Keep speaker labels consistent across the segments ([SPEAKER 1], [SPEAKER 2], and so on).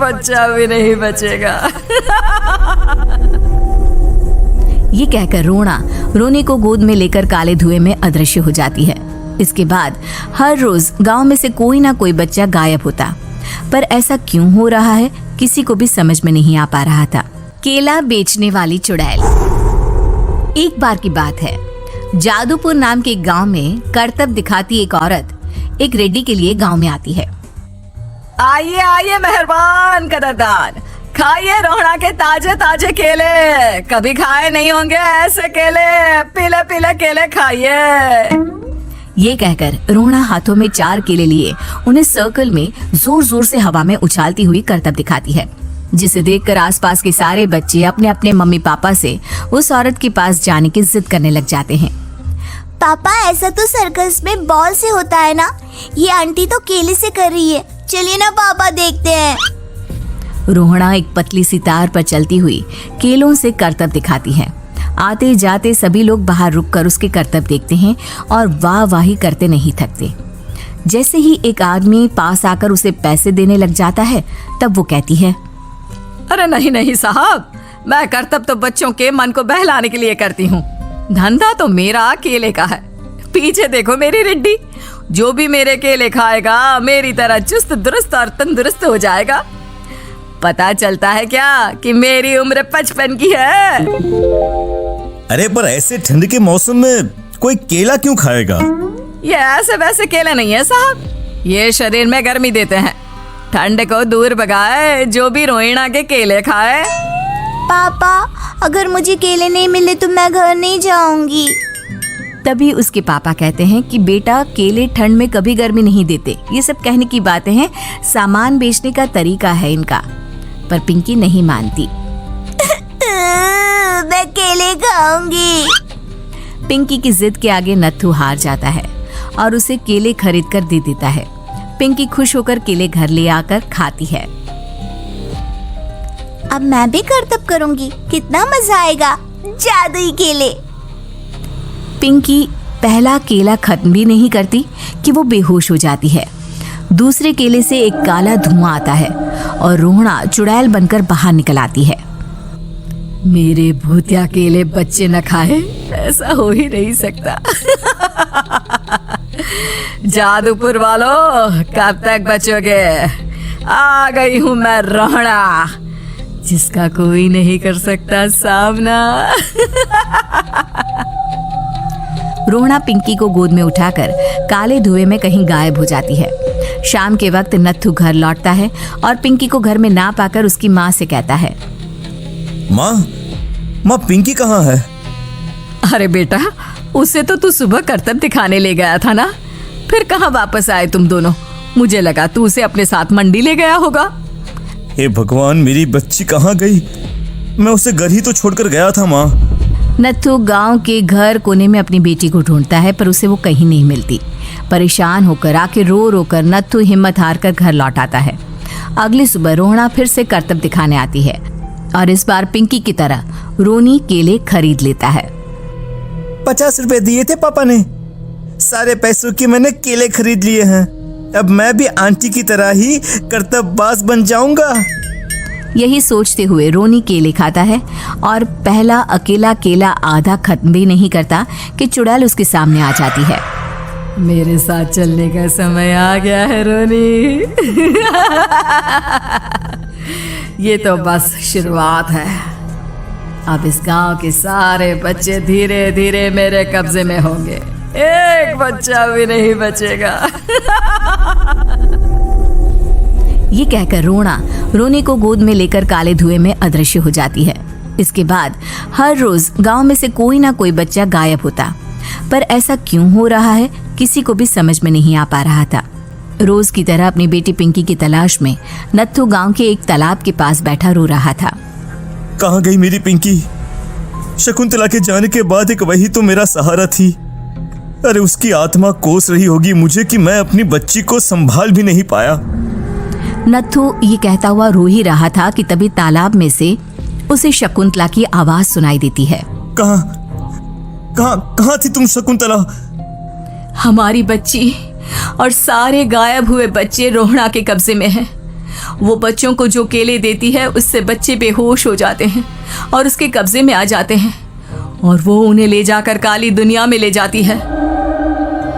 [SPEAKER 1] बच्चा भी नहीं बचेगा।
[SPEAKER 2] ये कहकर रोनी को गोद में लेकर काले धुएं में अदृश्य हो जाती है। इसके बाद हर रोज गांव में से कोई ना कोई बच्चा गायब होता, पर ऐसा क्यों हो रहा है किसी को भी समझ में नहीं आ पा रहा था। केला बेचने वाली चुड़ैल। एक बार की बात है, जादूपुर नाम के एक गांव में करतब दिखाती एक औरत एक रेड्डी के लिए गांव में आती है।
[SPEAKER 1] आइए आइए मेहरबान कदरदान, खाइए रोहड़ा के ताजे ताजे केले, कभी खाए नहीं होंगे ऐसे केले, पीले पीले केले खाइए।
[SPEAKER 2] ये कहकर रोहड़ा हाथों में 4 केले लिए उन्हें सर्कल में जोर जोर से हवा में उछालती हुई करतब दिखाती है, जिसे देखकर आसपास के सारे बच्चे अपने अपने मम्मी पापा से उस औरत के पास जाने की जिद करने लग जाते हैं।
[SPEAKER 3] पापा, ऐसा तो सर्कस में बॉल से होता है ना, ये आंटी तो केले से कर रही है, चलिए ना पापा देखते हैं।
[SPEAKER 2] रोहड़ा एक पतली सी तार पर चलती हुई केलों से करतब दिखाती है। आते जाते सभी लोग बाहर रुककर उसके करतब देखते हैं और वाह वाही करते नहीं थकते। जैसे ही एक आदमी पास आकर उसे पैसे देने लग जाता है, तब वो कहती है,
[SPEAKER 1] अरे नहीं नहीं साहब, मैं करतब तो बच्चों के मन को बहलाने के लिए करती हूँ, धंधा तो मेरा केले का है। पीछे देखो मेरी रिड्डी, जो भी मेरे केले खाएगा मेरी तरह चुस्त दुरुस्त और तंदुरुस्त हो जाएगा। पता चलता है क्या कि मेरी उम्र 55 की है।
[SPEAKER 4] अरे पर ऐसे ठंड के मौसम में कोई केला क्यों खाएगा?
[SPEAKER 1] ये ऐसे वैसे केले नहीं है साहब, ये शरीर में गर्मी देते हैं, ठंड को दूर भगाए जो भी रोहिणा के केले खाए।
[SPEAKER 3] पापा, अगर मुझे केले नहीं मिले तो मैं घर नहीं जाऊंगी।
[SPEAKER 2] तभी उसके पापा कहते हैं कि बेटा, केले ठंड में कभी गर्मी नहीं देते, ये सब कहने की बातें हैं, सामान बेचने का तरीका है इनका। पर पिंकी नहीं मानती।
[SPEAKER 3] मैं केले खाऊंगी।
[SPEAKER 2] पिंकी की जिद के आगे नत्थू हार जाता है और उसे केले खरीद कर दे देता है। पिंकी खुश होकर केले घर ले आकर खाती है।
[SPEAKER 3] अब मैं भी करतब करूंगी, कितना मजा आएगा, जादुई केले।
[SPEAKER 2] पिंकी पहला केला खत्म भी नहीं करती कि वो बेहोश हो जाती है। दूसरे केले से एक काला धुआं आता है और रोहड़ा चुड़ैल बनकर बाहर निकल आती है।
[SPEAKER 1] मेरे भूतिया केले बच्चे न खाए, ऐसा हो ही नहीं सकता। जादूपुर वालों, कब तक बचोगे? आ गई हूँ मैं रोहड़ा, जिसका कोई नहीं कर सकता सामना।
[SPEAKER 2] रोहड़ा पिंकी को गोद में उठाकर काले धुएं में कहीं गायब हो जाती है। शाम के वक्त नत्थू घर लौटता है और पिंकी को घर में ना पाकर उसकी माँ से कहता है,
[SPEAKER 4] माँ पिंकी कहाँ है?
[SPEAKER 1] अरे बेटा, उसे तो तू सुबह करतब दिखाने ले गया था ना, फिर कहाँ वापस आए तुम दोनों? मुझे लगा तू उसे अपने साथ मंडी ले गया होगा।
[SPEAKER 4] हे भगवान, मेरी बच्ची कहाँ गई? मैं उसे घर ही तो छोड़कर गया था माँ।
[SPEAKER 2] नत्थू गांव के घर कोने में अपनी बेटी को ढूंढता है, पर उसे वो कहीं नहीं मिलती। परेशान होकर आके रो रो कर नत्थू हिम्मत हार कर घर लौट आता है। अगली सुबह रोहड़ा फिर से करतब दिखाने आती है और इस बार पिंकी की तरह रोनी केले खरीद लेता है।
[SPEAKER 4] 50 रुपए दिए थे पापा ने, सारे पैसों के मैंने केले खरीद लिए हैं। अब मैं भी आंटी की तरह ही करतबबाज बन जाऊंगा।
[SPEAKER 2] यही सोचते हुए रोनी केले खाता है और पहला अकेला केला आधा खत्म भी नहीं करता कि चुड़ैल उसके सामने आ जाती है।
[SPEAKER 1] मेरे साथ चलने का समय आ गया है रोनी। ये तो बस शुरुआत है, अब इस गांव के सारे बच्चे धीरे धीरे मेरे कब्जे में होंगे, एक बच्चा भी नहीं बचेगा।
[SPEAKER 2] ये कहकर रोनी को गोद में लेकर काले धुएं में अदृश्य हो जाती है। इसके बाद हर रोज गांव में से कोई ना कोई बच्चा गायब होता, पर ऐसा क्यों हो रहा है किसी को भी समझ में नहीं आ पा रहा था। रोज की तरह अपनी बेटी पिंकी की तलाश में नत्थू गांव के एक तालाब के पास बैठा रो रहा था।
[SPEAKER 4] कहाँ गई मेरी पिंकी? शकुंतला के जाने के बाद एक वही तो मेरा सहारा थी। अरे उसकी आत्मा कोस रही होगी मुझे कि मैं अपनी बच्ची को संभाल भी नहीं पाया।
[SPEAKER 2] नत्थू ये कहता हुआ रो ही रहा था कि तभी तालाब में से उसे शकुंतला की आवाज सुनाई देती है।
[SPEAKER 4] कहाँ थी तुम शकुंतला?
[SPEAKER 1] हमारी बच्ची और सारे गायब हुए बच्चे रोहड़ा के कब्जे में हैं वो बच्चों को जो केले देती है उससे बच्चे बेहोश हो जाते हैं और उसके कब्जे में आ जाते हैं और वो उन्हें ले जाकर काली दुनिया में ले जाती है।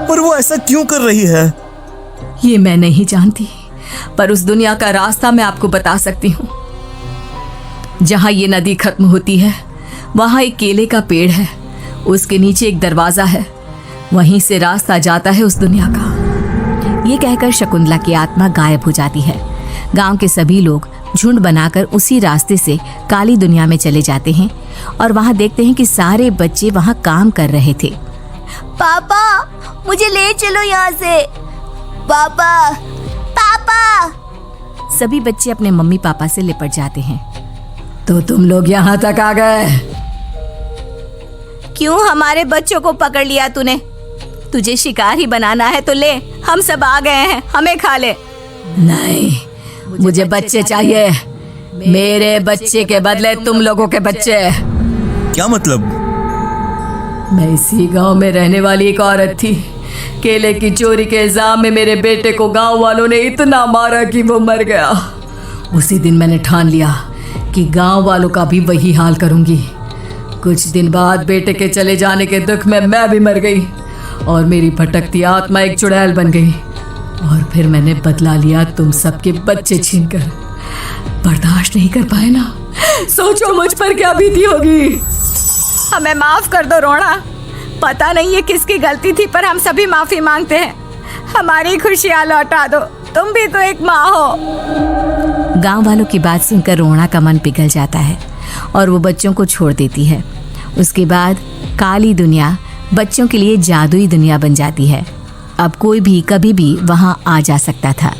[SPEAKER 4] पर वो ऐसा क्यों कर रही है?
[SPEAKER 1] ये मैं नहीं जानती, पर उस दुनिया का रास्ता मैं आपको बता सकती हूँ। जहाँ ये नदी खत्म होती है वहाँ एक केले का पेड़ है, उसके नीचे एक दरवाजा है, वहीं से रास्ता जाता है उस दुनिया का।
[SPEAKER 2] ये कहकर शकुंतला की आत्मा गायब हो जाती है। गांव के सभी लोग झुंड बनाकर उसी रास्ते से काली दुनिया में चले जाते हैं और वहां देखते हैं कि सारे बच्चे वहां काम कर रहे थे।
[SPEAKER 3] पापा मुझे ले चलो यहाँ से। पापा पापा।
[SPEAKER 2] सभी बच्चे अपने मम्मी पापा से लिपट जाते हैं।
[SPEAKER 1] तो तुम लोग यहाँ तक आ गए?
[SPEAKER 2] क्यों हमारे बच्चों को पकड़ लिया तूने? तुझे शिकार ही बनाना है तो ले, हम सब आ गए हैं, हमें खा ले।
[SPEAKER 1] नहीं, मुझे बच्चे चाहिए। मेरे बच्चे के बदले तुम लोगों के बच्चे।
[SPEAKER 4] क्या मतलब?
[SPEAKER 1] मैं इसी गांव में रहने वाली एक औरत थी। केले की चोरी के इल्जाम में मेरे बेटे को गांव वालों ने इतना मारा कि वो मर गया। उसी दिन मैंने ठान लिया कि गांव वालों का भी वही हाल करूंगी। कुछ दिन बाद बेटे के चले जाने के दुख में मैं भी मर गई और मेरी भटकती आत्मा एक चुड़ैल बन गई और फिर मैंने बदला लिया तुम सबके बच्चे छीनकर। बर्दाश्त नहीं कर पाए ना, सोचो मुझ पर क्या बीती होगी।
[SPEAKER 2] हमें माफ कर दो रोना, पता नहीं ये किसकी गलती थी पर हम सभी माफी मांगते हैं। हमारी खुशियाँ लौटा दो, तुम भी तो एक माँ हो। गांव वालों की बात सुनकर रोना का मन पिघल जाता है और वो बच्चों को छोड़ देती है। उसके बाद काली दुनिया बच्चों के लिए जादुई दुनिया बन जाती है। अब कोई भी कभी भी वहां आ जा सकता था।